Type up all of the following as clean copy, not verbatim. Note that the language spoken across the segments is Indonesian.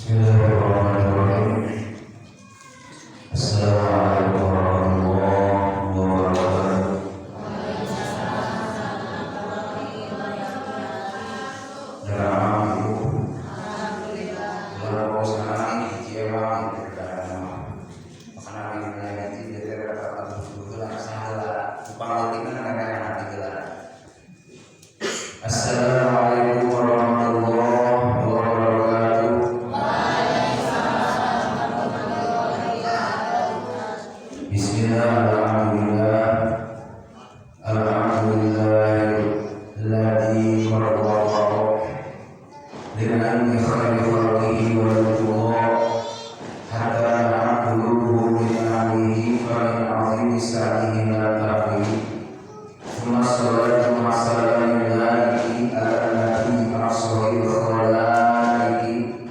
Bismillahirrahmanirrahim. Assalamualaikum warahmatullahi wabarakatuh. Assalamualaikum warahmatullahi wabarakatuh. Bismillahirrahmanirrahim. Alhamdulillahilladzi khalaqahu dengan khairi khalqihi wa ridha hatta na'buduhu bi ni'amihi fa min 'azimi sa'atihi la ta'rifu. Thumma salatu wa salamu alaihi ala nabi asyrafil khalaiqi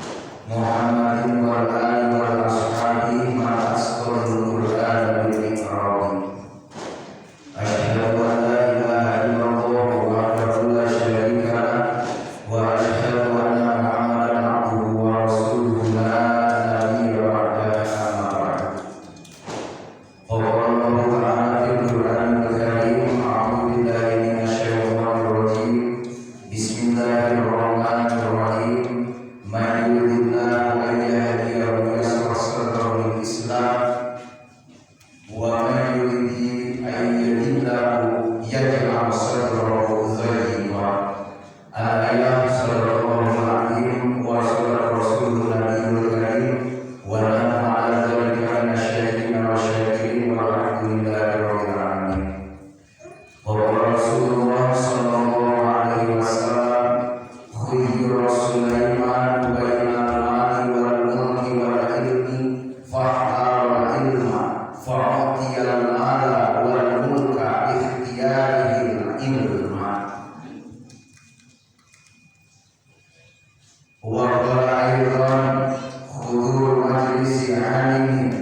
Muhammadin wa alihi wa ashabihi ma asqalul Qur'an bil iqrar. Asyhadu an la ilaha illallah wahdahu la syarika lah wa asyhadu anna Muhammadan abduhu wa rasuluhu la nabiyya ba'dahu amma ba'd. Qala Allahu ta'ala fil Qur'anil karim a'udzu billahi minasyaitonir rajim. Bismillahirrahmanirrahim. Man yuridillahu an yahdiyahu yashrah sadrahu lil Islam wa man yurid an yudillahu yaj'al sadrahu dhayyiqan. Al-ayat sallallahu alaihi wa sallam rasulun nabiyul karim wa nahnu ala dzalika minasyahidin wa syakirin walhamdulillahi rabbil alamin. Wa Rasulullah sallallahu alaihi wasallam khairur Sulaiman bainal mali wal mulki wal ilmi fa'al ilma fa'atiyal mala wal mulka ikhtiyarihil ilma. Wa qala aydan khudur majlisi alimin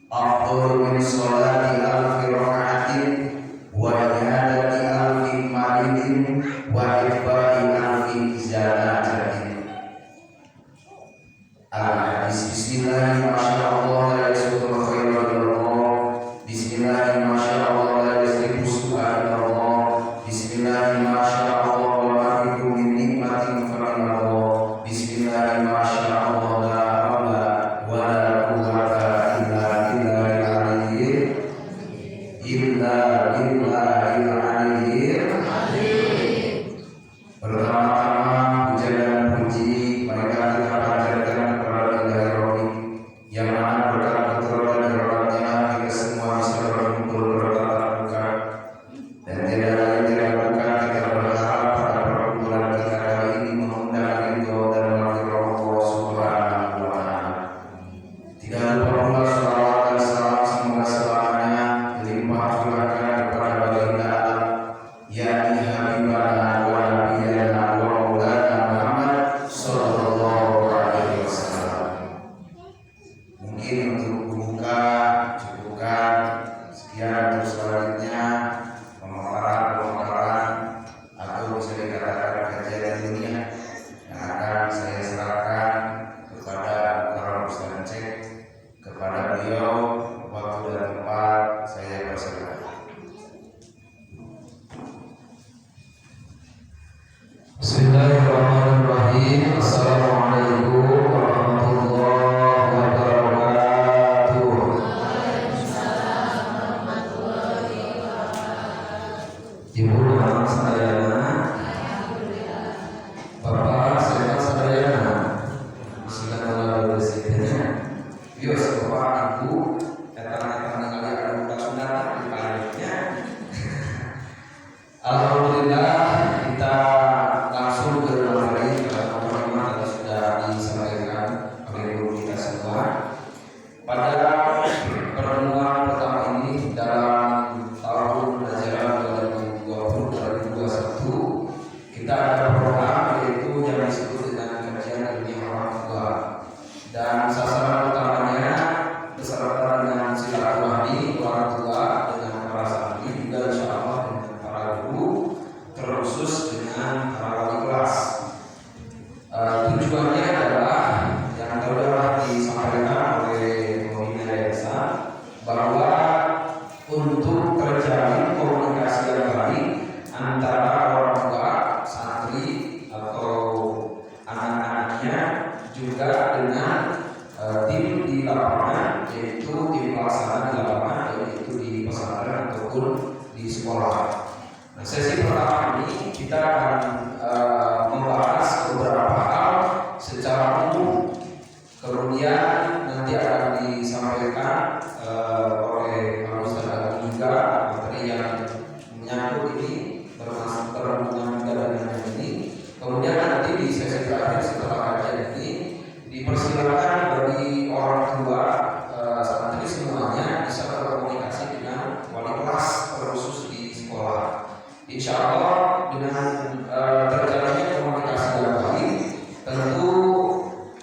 afdal min salati alfi raka'atin wa ihadati alfi maridin wa ifai alfi zanatin. Al-hadis. Bismillahirrahmanirrahim. Masyaallah la yasudul khairu illallah. Bismillahirrahmanirrahim. Masyaallah la yasrifu su'a illallah. Bismillahirrahmanirrahim. Masyaallah wa ma bikum min nikmatin fa min Allah. Bismillahirrahmanirrahim. Masyaallah la hawla wa la quwwata illa billahil aliyyil aliyyil. Pertama-tama puja dan puji mereka kita panjatkan kepada Ilahi Rabbi yang mana berkat keturunan dan rahmatnya kita semua bisa berkumpul bertatap muka, dan tidak lain tidak bukan kita berharap pada perkumpulan kita kali ini mengundang ridho dan maghfirah Allah Subhanahu wa Ta'ala. Tidak lupa pula salawat dan salam semoga selamanya dilimpah curahkan kepada baginda alam yakni Habibana wa Nabiyana wa Maulana Muhammad sallallahu alaihi wasallam. Mungkin untuk membuka cukupkan sekian, untuk selanjutnya pemaparan atau bisa dikatakan kajian dunia yang akan saya serahkan kepada para ustaz cek, kepada beliau. Waktu dan tempat saya persilakan. Bismillahirrahmanirrahim. Assalamualaikum warahmatullahi wabarakatuh. Ibu dan sadayana, Bapak sehat sadayana, bismillah rezeki. Bios Bapak Ibu datang kali ada budak sunat di paritnya. Alhamdulillah kita langsung ke materi teman-teman tadi sudah disampaikan oleh guru kita semua. Pada pertemuan pertama ini dalam tahun ajaran 2020-2021 kita ada program yaitu yang disebut dengan kajian ilmiah orang tua, dan sasaran utamanya beserta dengan silaturahmi orang tua dengan para santri juga insyaallah dengan para guru, terkhusus dengan para wali kelas. Tujuannya adalah yang santri atau anak-anaknya juga dengan tim di lapangan, yaitu tim pelaksana di lapangan, yaitu di pesantren ataupun di sekolah. Nah, sesi pertama ini kita akan membahas beberapa hal secara umum. Kemudian nanti akan disampaikan oleh Pak Ustaz Agung juga materi yang menyangkut ini, berhubungan dengan ini. Kemudian nanti di sesi terakhir setelah kajian ini dipersilakan bagi orang tua santri semuanya bisa berkomunikasi dengan wali kelas khusus di sekolah. Insya Allah dengan terjalannya komunikasi yang baik, tentu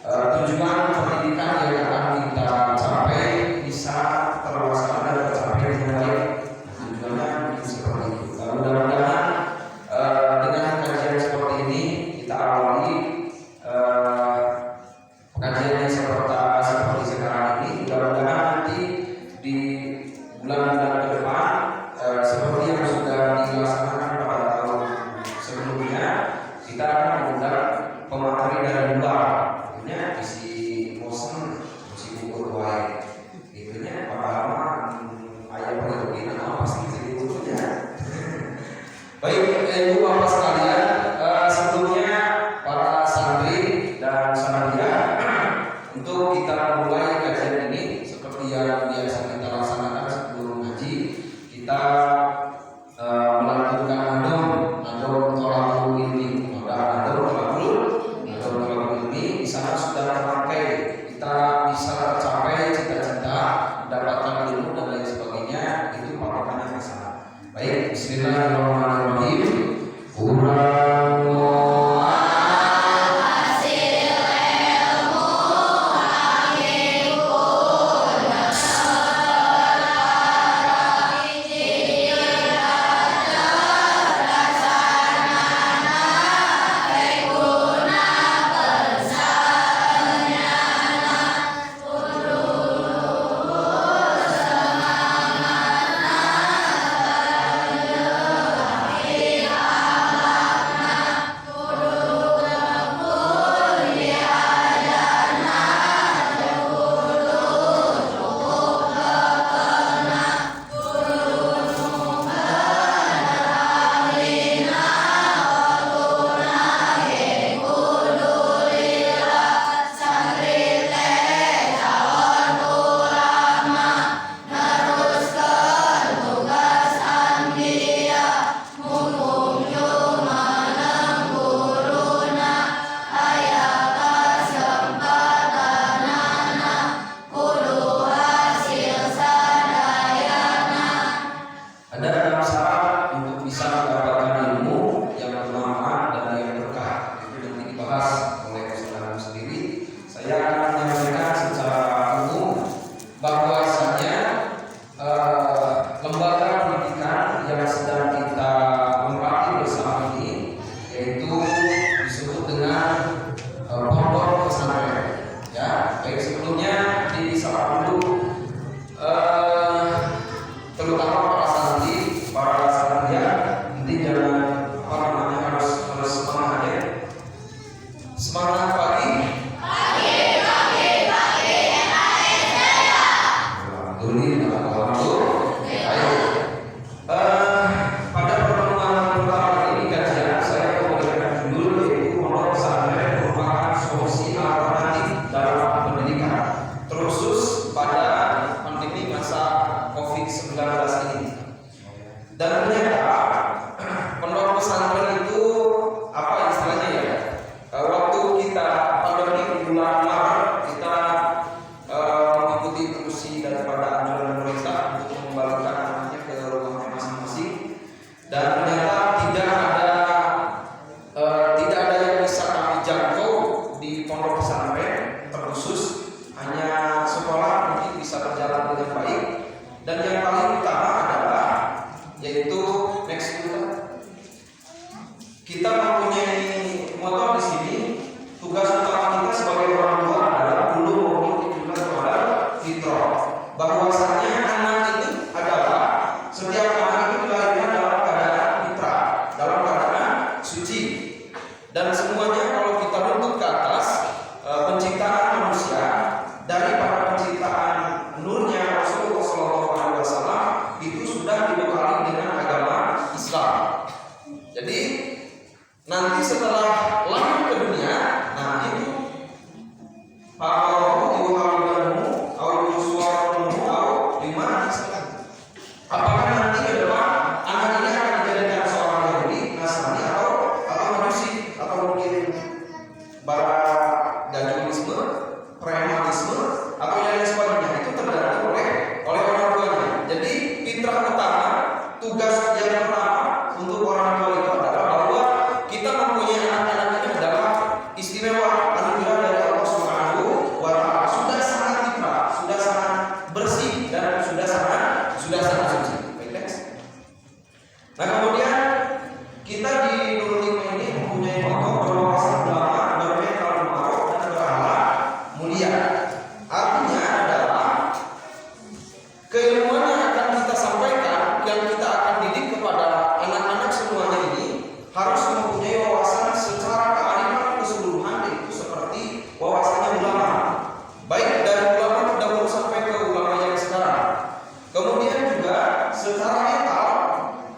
tujuan pendidikan yang akan kita capai bisa terlaksana dan tercapai dengan baik. Tujuannya seperti itu. Mudah-mudahan dengan kajian seperti ini kita awali pengajiannya seperti sekarang ini. Mudah-mudahan nanti di bulan-bulan ke depan seperti yang sudah dilaksanakan pada tahun sebelumnya, kita akan mengundang pemateri dari luar. Akhirnya isi bosen, isi buku doai. Akhirnya pengalaman ayah pergi nama pasti isi bukunya. Baik, ibu bapak sekalian, sebelumnya para santri dan sanadiyah, untuk kita mulai kajian ini seperti yang biasa kita laksanakan sebelum ngaji, kita melakukan nadom tolakul ilmi. Maka nadom tolakul ilmi di sana sudah terpakai. Kita bisa tercapai cita-cita mendapatkan ilmu dan lain sebagainya, itu patokannya ke sana. Baik, bismillahirrahmanirrahim. Dan semuanya kalau kita runtut ke atas, penciptaan manusia daripada penciptaan nurnya Rasulullah SAW itu sudah dibekali dengan agama Islam. Jadi nanti setelah lahir ke dunia, nah itu apakah nanti ke depan anak ini akan dijadikan seorang Yahudi, Nasrani atau Majusi atau mungkin gajulisme, premanisme atau yang lain sebagainya, itu tergantung oleh orang tuanya. Jadi fitrah utama, tugas yang pertama untuk orang tua itu adalah bahwa kita mempunyai anak-anak ini adalah istimewa, anugerah dari Allah Subhanahu wa Ta'ala. Sudah sangat fitrah, sudah sangat bersih dan sudah sangat suci. Baik, next. Nah, kemudian kita di Nurul Hikmah ini mempunyai motto berwawasan ulama, bermental ma'ruf dan berakhlak mulia. Artinya adalah keilmuan yang akan kita sampaikan, yang kita akan didik kepada anak-anak semuanya ini harus mempunyai wawasan secara kearifan keseluruhan, yaitu seperti wawasannya ulama, baik dari ulama terdahulu sampai ke ulama yang sekarang. Kemudian juga secara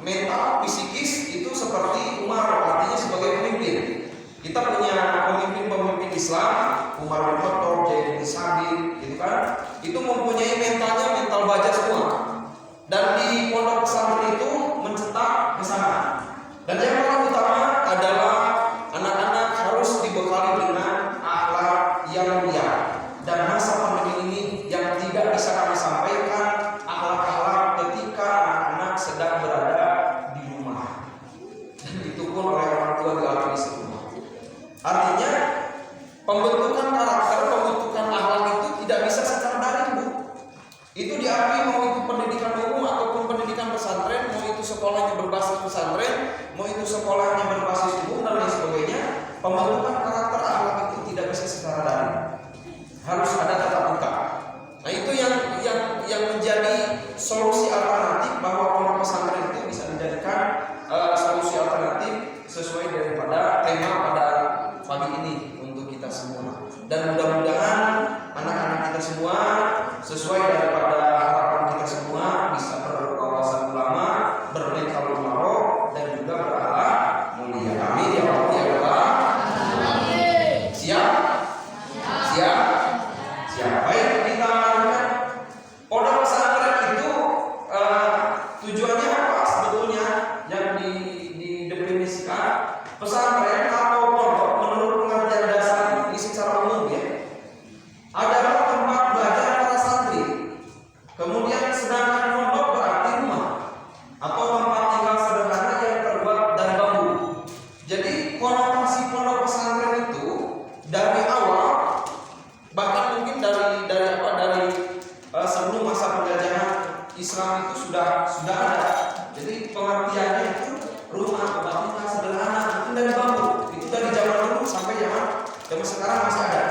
mental, fisikis itu seperti Umar, artinya sebagai pemimpin. Kita punya pemimpin Islam, Umar bin Khattab, Zaid bin Sabit, gitu kan? Itu mempunyai mental baja semua. Dan di pondok pesantren itu mencetak pesanan. Dan yang paling utama adalah anak-anak harus dibekali dengan akhlak yang mulia. Dan masa pandemi ini yang tidak bisa kami sampaikan akhlak-akhlak ketika anak-anak sedang berada di rumah, dan itu pun oleh orang tua dialami semua. Artinya pembentukan karakter, pembentukan akhlak itu tidak bisa secara daring, Bu. Itu diakui mau itu pendidikan umum ataupun pendidikan pesantren, mau itu sekolahnya berbasis pesantren, mau itu sekolahnya berbasis umum dan lain sebagainya. Pembentukan karakter akhlak itu tidak bisa secara daring, harus ada tatap muka. Nah, itu yang menjadi solusi alternatif, bahwa pondok pesantren itu bisa dijadikan solusi alternatif sesuai daripada tema pada pagi ini untuk kita semua. Dan mudah-mudahan anak-anak kita semua sesuai daripada harapan kita semua bisa berwawasan ulama, bermental ma'ruf dan juga berakhlak mulia. Amin ya Allah ya Allah. Siap? Baik, kita lanjutkan. Pondok pesantren itu tujuannya apa sebetulnya yang didefinisikan? Pesantren atau pondok menurut pengertian dasar ini secara umum ya, adalah tempat belajar para santri. Kemudian sedangkan pondok berarti rumah atau tempat tinggal sederhana yang terbuat dari bambu. Jadi konotasi pondok pesantren itu dari awal, bahkan mungkin dari sebelum masa penjajahan Islam itu sudah ada. Jadi pengertiannya itu rumah, tempat tinggal sederhana itu dari bambu. Itu dari zaman dulu sampai zaman sekarang masih ada.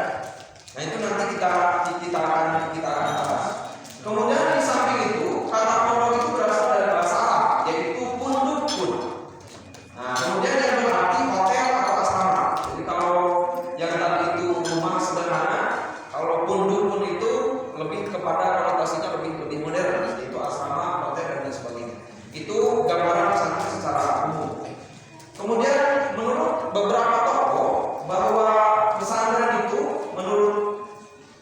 Nah, itu nanti kita akan bahas. Kemudian di samping itu, kata pondok itu berasal dari bahasa Arab, yaitu pundukun. Nah, kemudian yang berarti hotel atau asrama. Jadi kalau yang tadi itu rumah sederhana, kalau pundukun itu lebih kepada konotasinya lebih modern, yaitu asrama, hotel dan lain sebagainya. Itu gambaran pesantren secara umum. Kemudian menurut beberapa tokoh, bahwa pesantren itu menurut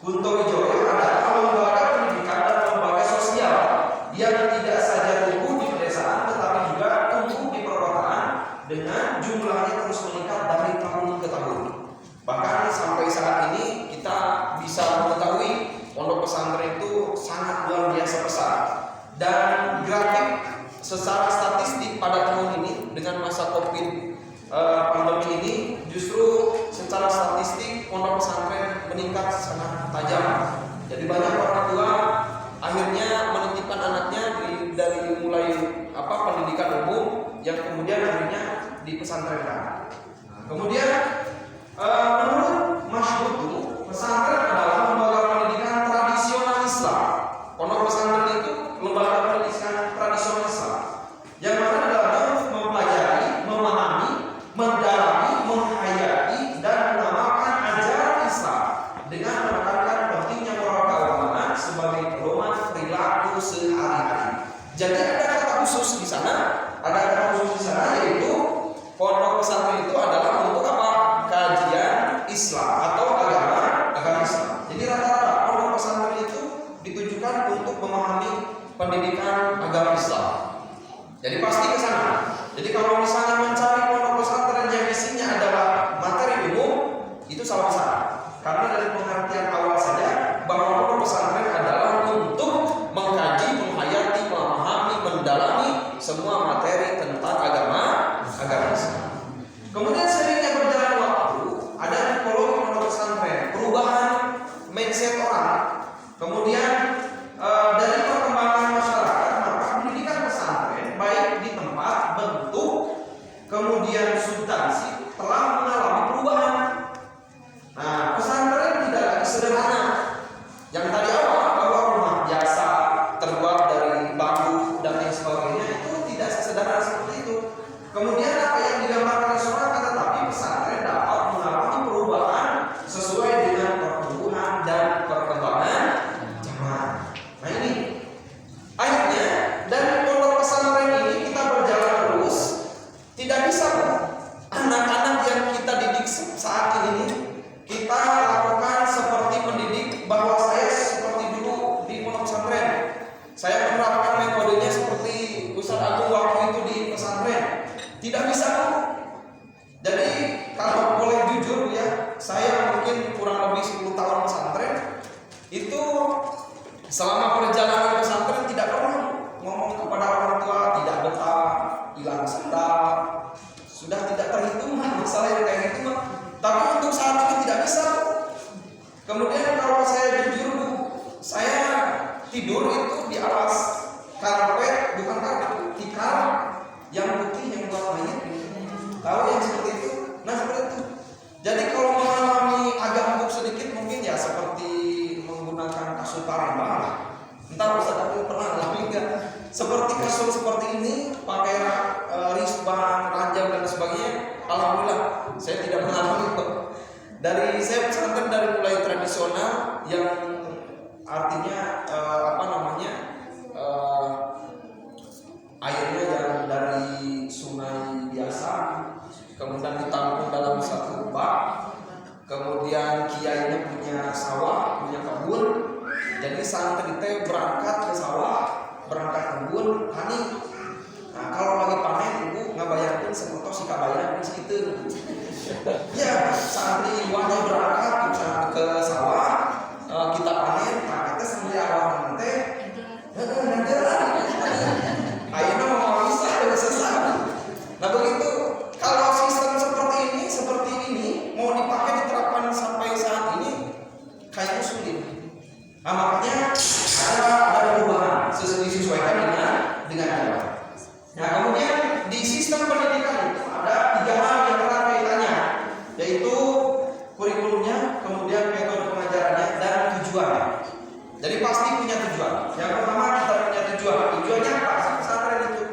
Kunto Wijoyo adalah lembaga pendidikan dan lembaga sosial yang tidak saja tumbuh di pedesaan tetapi juga tumbuh di perkotaan dengan jumlahnya terus meningkat dari tahun ke tahun. Bahkan sampai saat ini kita bisa mengetahui pondok pesantren itu sangat luar biasa besar. Dan grafik secara statistik pada tahun ini dengan masa COVID pandemi ini, justru secara statistik pondok pesantren meningkat sangat tajam. Jadi banyak orang tua akhirnya menitipkan anaknya dari mulai pendidikan umum yang kemudian akhirnya dipesantrenkan. Kemudian menurut Masyhur, pesantren adalah lembaga pendidikan tradisional Islam. Pondok pesantren itu lembaga pendidikan tradisional Islam yang mana dalamnya mempelajari, memahami, mendalami, menghayati Islam atau agama Islam. Jadi rata-rata pondok pesantren itu ditujukan untuk memahami pendidikan agama Islam. Jadi pasti ke sana. Jadi kalau misalnya mencari pondok pesantren yang isinya adalah materi umum, itu salah besar. Karena dari pengertian awal saja bahwa pondok pesantren adalah untuk mengkaji, menghayati, memahami, mendalami semua materi tentang agama Islam. Kemudian seiringnya berjalan waktu, ada tipologi pondok pesantren, perubahan mindset orang. Kemudian dari perkembangan masyarakat, maka pendidikan pesantren baik di tempat, bentuk, kemudian substansi telah mengalami perubahan. Nah, pesantren tidak lagi sederhana. Yang tadi awal bahwa rumah biasa terbuat dari bambu dan lain sebagainya itu tidak sesederhana seperti itu. Kemudian apa yang digambarkan masyarakat, tetapi pesantren dapat mengalami perubahan sesuai dengan pertumbuhan dan perkembangan zaman. Nah ini akhirnya dari pondok pesantren ini kita berjalan terus. Tidak bisa anak-anak yang kita didik saat ini kita lakukan seperti mendidik bahwa saya seperti dulu di pondok pesantren. Saya menerapkan metodenya seperti Ustaz Agung waktu itu di pesantren. Tidak bisa. Jadi kalau boleh jujur ya, saya mungkin kurang lebih 10 tahun pesantren. Itu selama perjalanan pesantren tidak pernah ngomong kepada orang tua tidak betah, hilang sandal. Sudah tidak terhitung masalah yang kayak gitu mah. Tapi untuk saat ini tidak bisa. Kemudian kalau saya jujur Bu, saya tidur itu di atas karpet, bukan karpet, tikar yang putih yang buat mayat. Tahu yang seperti itu? Nah seperti itu. Jadi kalau mengalami agak empuk sedikit mungkin ya seperti menggunakan kasur Palembang. Entar Ustaz aku pernah alami enggak? Seperti kasur seperti ini, pakai risban, ranjang dan sebagainya. Alhamdulillah, saya tidak mengalami itu. Dari saya pesantren dari mulai tradisional yang artinya airnya yang dari sungai biasa, kemudian ditampung dalam satu bak, kemudian kiainya punya sawah, punya kebun. Jadi santri teh berangkat ke sawah, berangkat kebun, tani. Nah kalau lagi panen ibu ngabayangkeun semoto si kabayang geus kitu. Ya, santri ibunya berangkat ke sawah, kita panen, nah kita sendiri awal teh ngajaran. Ayeuna mau bisa selesai. Nah begitu, kalau sistem seperti ini mau dipakai diterapkan sampai saat ini kayaknya sulit. Nah makanya ada perubahan disesuaikan dengan apa. Nah kemudian di sistem pendidikan itu ada 3 hal yang erat kaitannya, yaitu kurikulumnya, kemudian metode pengajarannya dan tujuannya. Jadi pasti punya tujuan. Yang pertama kita punya tujuan. Tujuannya apa? Pesantren itu.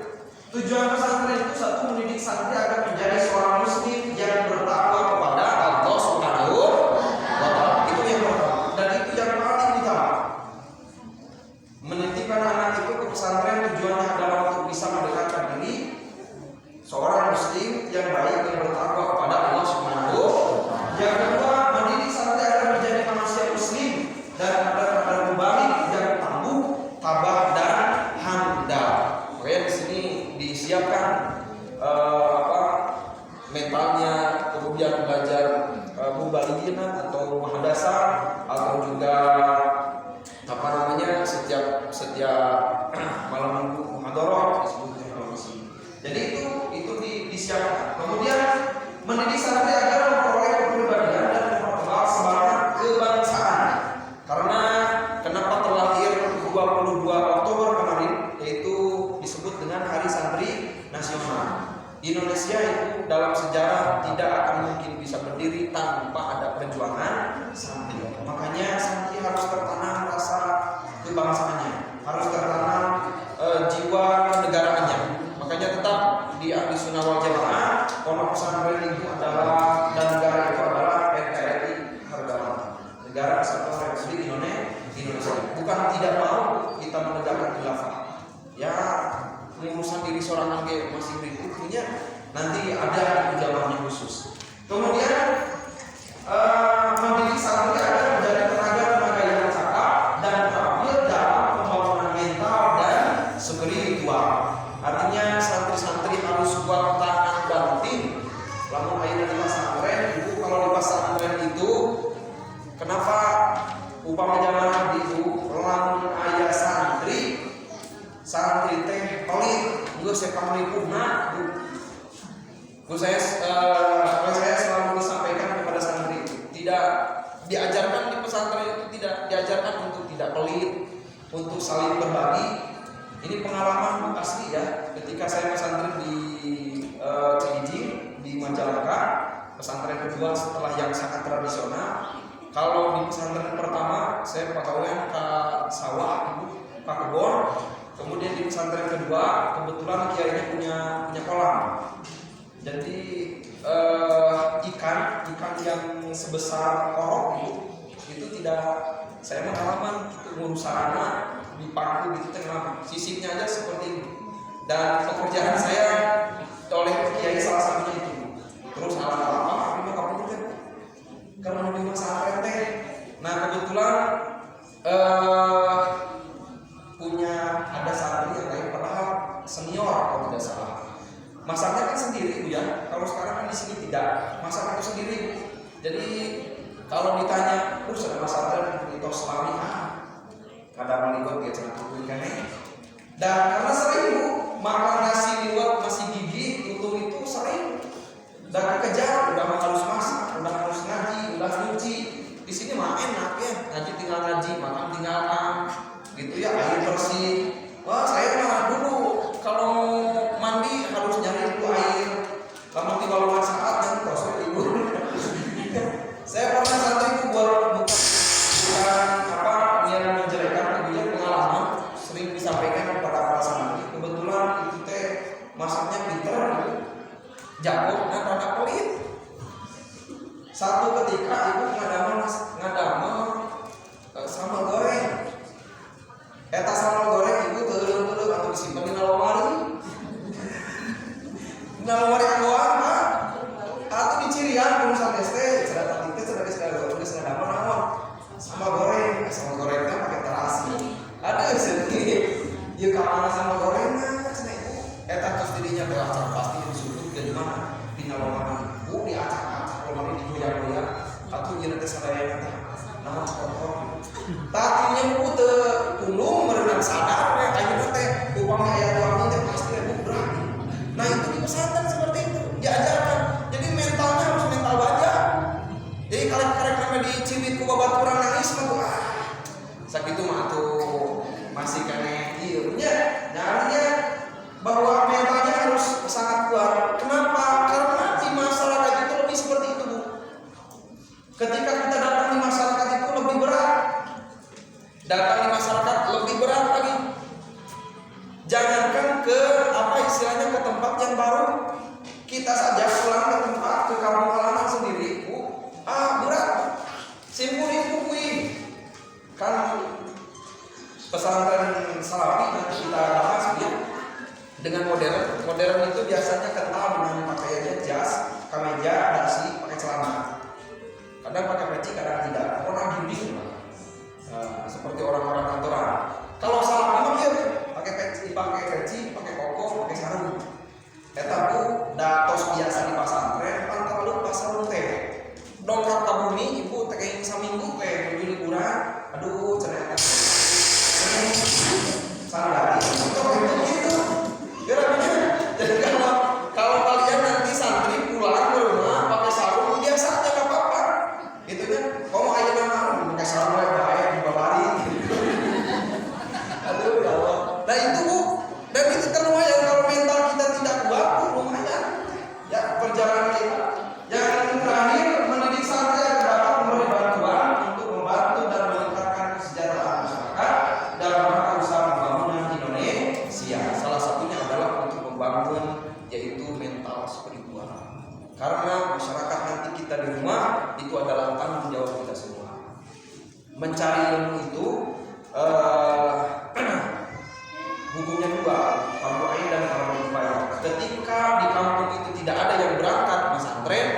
Tujuan pesantren itu satu, mendidik santri agar menjadi seorang muslim yang bertakwa kepada Allah Subhanahu wa Ta'ala. Itu yang pertama. Dan itu yang paling utama. Menitipkan anak itu ke pesantren tujuannya adalah untuk bisa mendekatkan diri seorang muslim yang baik yang bertakwa kepada Allah Subhanahu wa Ta'ala. Yang kedua, mendidik santri agar menjadi manusia muslim dan ada mubalik yang tangguh, tabah dan handal. Oke, di sini disiapkan mentalnya, kemudian belajar mubaligina atau muhadasah atau juga setiap malam minggu muhadharah disebutnya komisi. Jadi itu disiapkan. Kemudian mendidik santri agar memperoleh kepribadian dan memperkembang semangat kebangsaan. Karena kenapa terlahir 22 Oktober kemarin, yaitu disebut dengan Hari Santri Nasional. Di Indonesia itu dalam sejarah tidak akan mungkin bisa berdiri tanpa ada perjuangan santri. Makanya santri harus tertanam rasa kebangsaannya, harus tertanam jiwa kenegaraannya. Makanya tetap di Ahli Sunnah wal Jamaah, pondok pesantren itu adalah dan negara itu adalah NKRI harga mati. Negara Kesatuan Republik Indonesia. Bukan tidak mau kita menegakkan khilafah. Ya, pengurusan diri seorang anak masih berikutnya nanti ada jawabannya khusus. Kemudian tidak diajarkan di pesantren itu, tidak diajarkan untuk tidak pelit, untuk saling berbagi. Ini pengalaman asli ya, ketika saya pesantren di Cilijing di Majalengka, pesantren kedua setelah yang sangat tradisional. Kalau di pesantren pertama saya pegawaian ke sawah, ke kebun. Kemudian di pesantren kedua kebetulan kiainya punya kolam. Jadi ikan yang sebesar korok itu tidak, saya pengalaman ngurus sarana di paku di tengah sisipnya aja seperti ini. Dan pekerjaan saya oleh kiai salah satunya itu. Terus apa ini kamu teh karena di masa teh. Nah kebetulan punya ada santri yang lain padahal senior kalau tidak salah. Masaknya kan sendiri Bu ya. Kalau sekarang kan di sini tidak, masak itu sendiri. Jadi kalau ditanya, sudah masak itu selami kadang liwat dia cenah kudu ikan. Dan karena sering Bu, makan nasi liwat nasi gigi utuh itu sering. Dan kejar udah harus masak, udah harus ngaji, udah nyuci. Di sini mah enak ya, ngaji tinggal ngaji, makan tinggal gitu ya, air bersih. Wah saya mah dulu kalau mandi harus nyari itu air. Lama tiba lama saat dan proses ibu. Saya pernah satu itu bukan apa yang menjelekkan ibunya, pengalaman sering disampaikan kepada para santri. Kebetulan itu teh masaknya pinter, jago dan rada pelit. Satu ketika ibu ngadama sambal goreng. Eta sambal goreng ibu teuleung atau disimpan di lemari. Di lemari doang mah. Atau dicirian urusan teh cerita tadi cerita segala udah segala naon. Sambal goreng teh pakai terasi. Ada sedikit. Ieu ka mana sambal gorengna cenah ibu. Eta tos dirinya teh pasti disuruh dari mana? Di lemari. Bu diacak-acak lemari digoyang-goyang. Atuh ieu teh sadaya teh. Naon kotor. Tadinya bu tulung merenang sadar ya ayeuna teh upamanya aya doang teh pasti bu berani. Nah itu di pesantren seperti itu diajarkan. Jadi mentalnya harus mental baja. Jadi karek-karek namanya dicibit ku babaturan nangis mah tuh sakitu mah tuh masih kene ieu nya. Nah artinya bahwa mentalnya harus sangat kuat. Kenapa? Karena di masyarakat itu lebih seperti itu Bu. Ketika kita datang di masyarakat itu lebih berat. Datang di masyarakat lebih berat lagi. Jangankan ke apa istilahnya ke tempat yang baru, kita saja pulang ke tempat ke kampung halaman sendiri, Bu, berat. Simpul itu kan pesantren Salafi nanti kita bahas ya. Dengan modern itu biasanya kental dengan pakaiannya jas, kemeja, dasi, pakai celana. Kadang pakai peci, kadang tidak. Orang gini. Seperti orang-orang kantoran. Kalau salah memang ya pakai peci, pakai koko, pakai sarung. Eta Bu datos biasa di pesantren, pantau lu pasar teh. Dongkap ka bumi, ibu teh yang saminggu teh menuju liburan. Aduh, cenah eta. Sadari. Gitu. Kira-kira. Jadi kalau kalian nanti santri pulang ke rumah pakai sarung biasa aja enggak apa-apa. Gitu kan. Kamu ayeuna mah pakai sarung bae dibabari. Aduh ya Allah. Nah itu Bu, dan itu kan lumayan kalau mental kita tidak kuat Bu, lumayan. Ya perjalanan kita. Yang terakhir mendidik santri agar dapat memberi bantuan untuk membantu dan meningkatkan kesejahteraan masyarakat dalam rangka usaha pembangunan Indonesia. Salah satunya adalah untuk membangun yaitu mental spiritual. Karena masyarakat nanti kita di rumah itu adalah tanggung jawab kita semua. Mencari ilmu itu hukumnya dua, fardu ain dan fardu kifayah. Ketika di kampung itu tidak ada yang berangkat pesantren,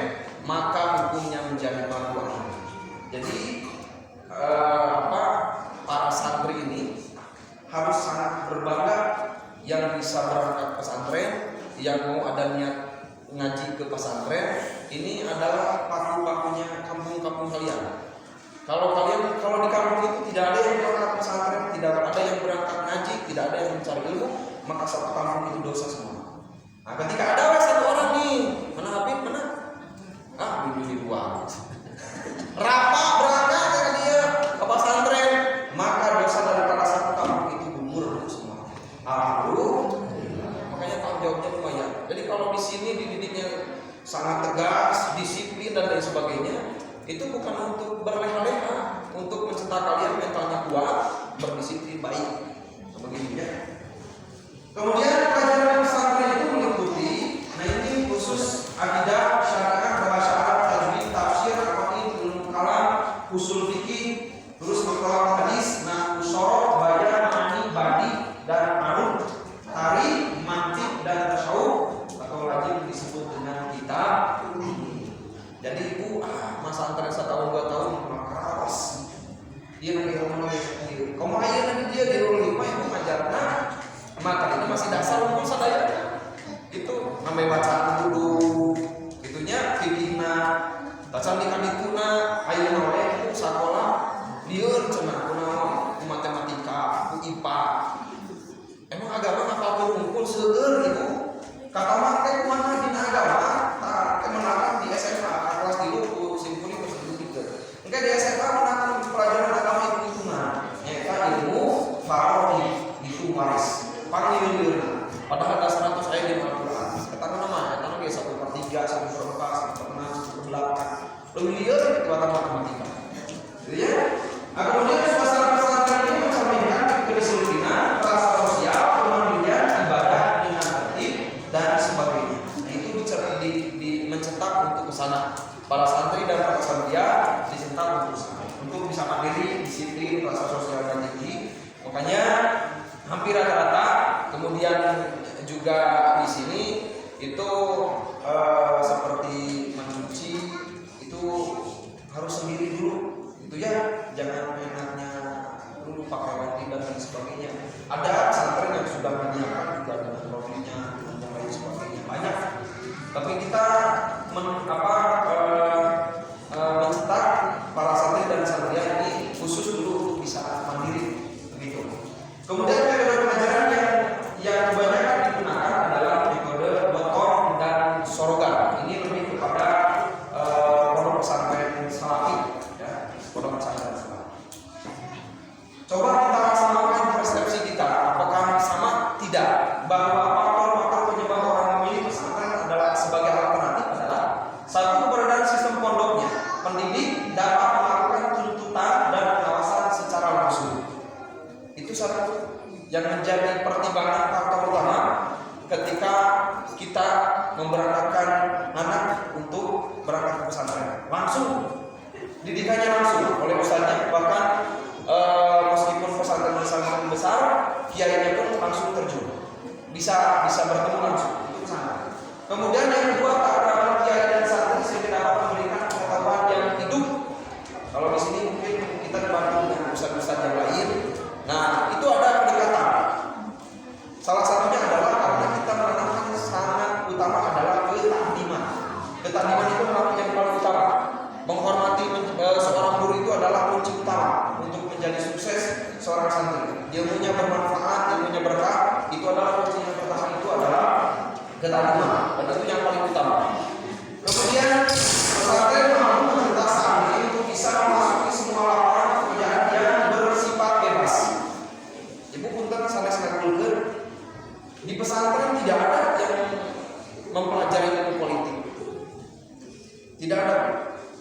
maka hukumnya menjadi fardu ain. Jadi para santri ini harus sangat berbangga yang bisa berangkat pesantren, yang mau ada niat ngaji ke pesantren. Ini adalah paku-pakunya kampung-kampung kalian. Kalau di kampung itu tidak ada yang berangkat pesantren, tidak ada yang berangkat ngaji, tidak ada yang mencari ilmu, maka satu kampung itu dosa semua. Nah, ketika ada satu orang nih, mana Habib, mana? Habib di luar. Rapa berangkat dengan dia ke pesantren, maka dosa daripada satu kampung itu gugur semua. Makanya tanggung jawabnya lumayan. Jadi kalau di sini dididiknya sangat tegas, disiplin dan lain sebagainya, itu bukan untuk berleha-leha, untuk mencetak kalian mentalnya kuat, berdisiplin baik, sebagainya. Kemudian pelajaran pesantren itu meliputi, nah ini khusus akidah, syariah, bahasa Arab, tajwid, tafsir, aqaid, ilmu kalam, usul fikih, terus mustalah hadis, nahwu, sorof, bayan, ma'ani, badi, dan arud, tari, mantiq, dan tasawuf, atau lagi disebut dengan kitab. Jadi ibu masa antara 1 tahun 2 tahun makaras. Dia nanti ngomong lagi, kamu ayah nanti dia di rumah 5 ibu ngajarnya. Maka ini masih dasar umum sadaya. Itu namanya bacaan dulu. Itunya fikihna, tacan dikadituna, ayeuna we ku sakola lieur cenah kunaon ku matematika, ku IPA. Emang agama ngapalkeun unggul seueur itu. Kata mah teh kumaha dina agama? Tah kemenangan di SMA kelas 3 ku simpuli ku sedikit. Engke di SMA menakan pelajaran agama itu mah eta ilmu faraid itu waris. Panggil padahal ada 100 ayat di Al-Quran. Katakan nama, katakan dia 1/3, 1/4, 1/8. Lebih liar itu kata matematika. Gitu ya. Nah, kemudian suasana pesantren ini mencerminkan kedisiplinan, rasa sosial, kemandirian, ibadah dengan tertib dan sebagainya. Nah, itu mencetak untuk kesana. Para santri dan para santria dicetak untuk kesana, untuk bisa mandiri, disiplin, rasa sosialnya tinggi. Makanya hampir rata-rata, kemudian juga di sini itu seperti mencuci itu harus sendiri dulu, itu ya, jangan enaknya dulu pakai wati dan lain sebagainya. Ada pesantren yang sudah menyediakan juga dengan profilnya dan lain sebagainya banyak. Tapi kita mencetak para santri dan santria ini khusus dulu untuk bisa mandiri, begitu. Kemudian metode pengajaran yang kebanyakan digunakan adalah metode botom dan sorogan. Ini lebih kepada pondok pesantren salafi, ya, pondok pesantren salafi. Coba kita samakan persepsi kita, apakah sama? Tidak. Bahwa faktor-faktor penyebab orang memilih pesantren adalah sebagai alternatif adalah satu, keberadaan sistem pondoknya. Pendidik dapat melakukan tuntutan dan pengawasan secara langsung. Itu satu yang menjadi pertimbangan faktor utama ketika kita memberangkatkan anak untuk berangkat ke pesantren. Langsung didikannya langsung oleh ustaznya, bahkan meskipun pesantren besar, kiainya pun langsung terjun, bisa bertemu langsung. Itu sana. Kemudian yang kedua, keakraban kiai dan santri sehingga dapat memberikan pengetahuan yang hidup. Kalau di sini mungkin kita dibantu dengan ustaz-ustaz yang lain. Nah, itu ada pendekatan. Salah satunya adalah karena kita menanamkan sangat utama adalah ketakdiman. Ketakdiman itu yang paling utama. Menghormati seorang guru itu adalah kunci utama untuk menjadi sukses seorang santri. Ilmunya bermanfaat, ilmunya berkah, itu adalah kunci yang pertama, itu adalah ketakdiman. Dan itu yang paling utama. Kemudian pesantren mampu mencetak santri untuk bisa memasuki semua lapangan pekerjaan yang bersifat bebas. Ibu punten sanes ngagulkeun, di pesantren tidak ada yang mempelajari ilmu politik. Tidak ada.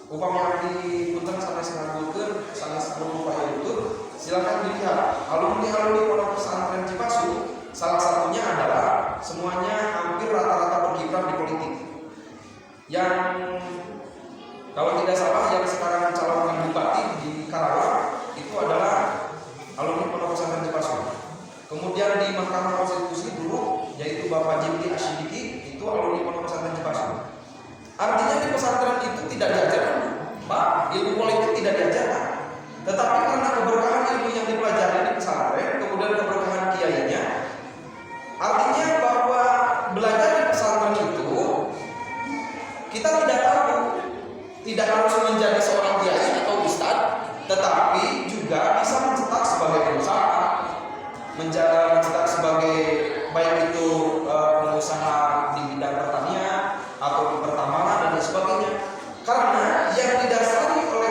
Upamanya di punten sanes ngagulkeun, sanes berupaya itu, silakan dilihat. Alumni pondok pesantren Cipasu, salah satunya adalah semuanya hampir rata-rata berkiprah di politik. Yang kalau tidak salah yang sekarang mencalonkan bupati di Karawang itu adalah alumni pondok pesantren Cipasu. Kemudian di Mahkamah Konstitusi dulu yaitu Bapak Jimli Asyidiki itu alumni pondok pesantren Cipasu. Artinya di pesantren itu tidak diajarkan, Pak, ilmu politik tidak diajarkan. Tetapi karena keberkahan ilmu yang dipelajari di pesantren, kemudian keberkahan kiainya, artinya bahwa belajar di pesantren itu kita tidak tahu, tidak harus menjadi seorang kiai atau ustadz, tetapi juga bisa mencetak sebagai pengusaha, mencetak sebagai baik itu pengusaha di bidang pertanian atau di pertambangan dan sebagainya. Karena yang didasari oleh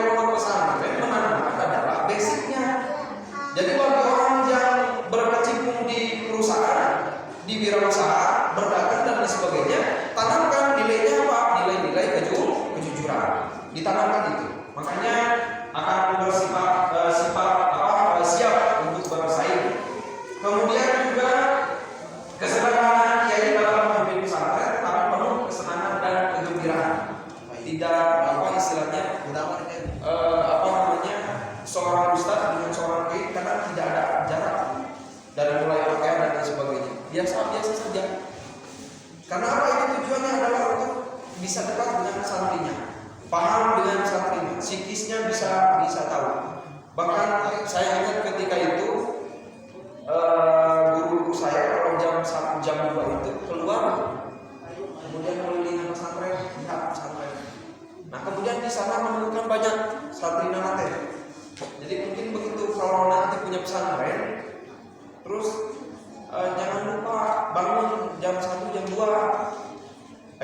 ditanamkan itu. Makanya akan siap untuk bersaing. Kemudian juga kesederhanaan kiai dalam memimpin pesantren tapi penuh kesenangan dan kegembiraan. Tidak istilahnya seorang ustaz dengan seorang kiai karena tidak ada jarak dari mulai pakaian dan lain sebagainya. Biasa saja. Karena apa itu tujuannya adalah untuk bisa dekat dengan santrinya, paham dengan santrinya, psikisnya bisa tahu. Bahkan saya ingat ketika itu guru saya kalau jam 1 jam 2 itu keluar, kemudian keliling pesantren, lihat pesantren. Nah kemudian di sana menemukan banyak santri nanate. Jadi mungkin begitu kalau nanti punya pesantren, terus jangan lupa bangun jam 1 jam 2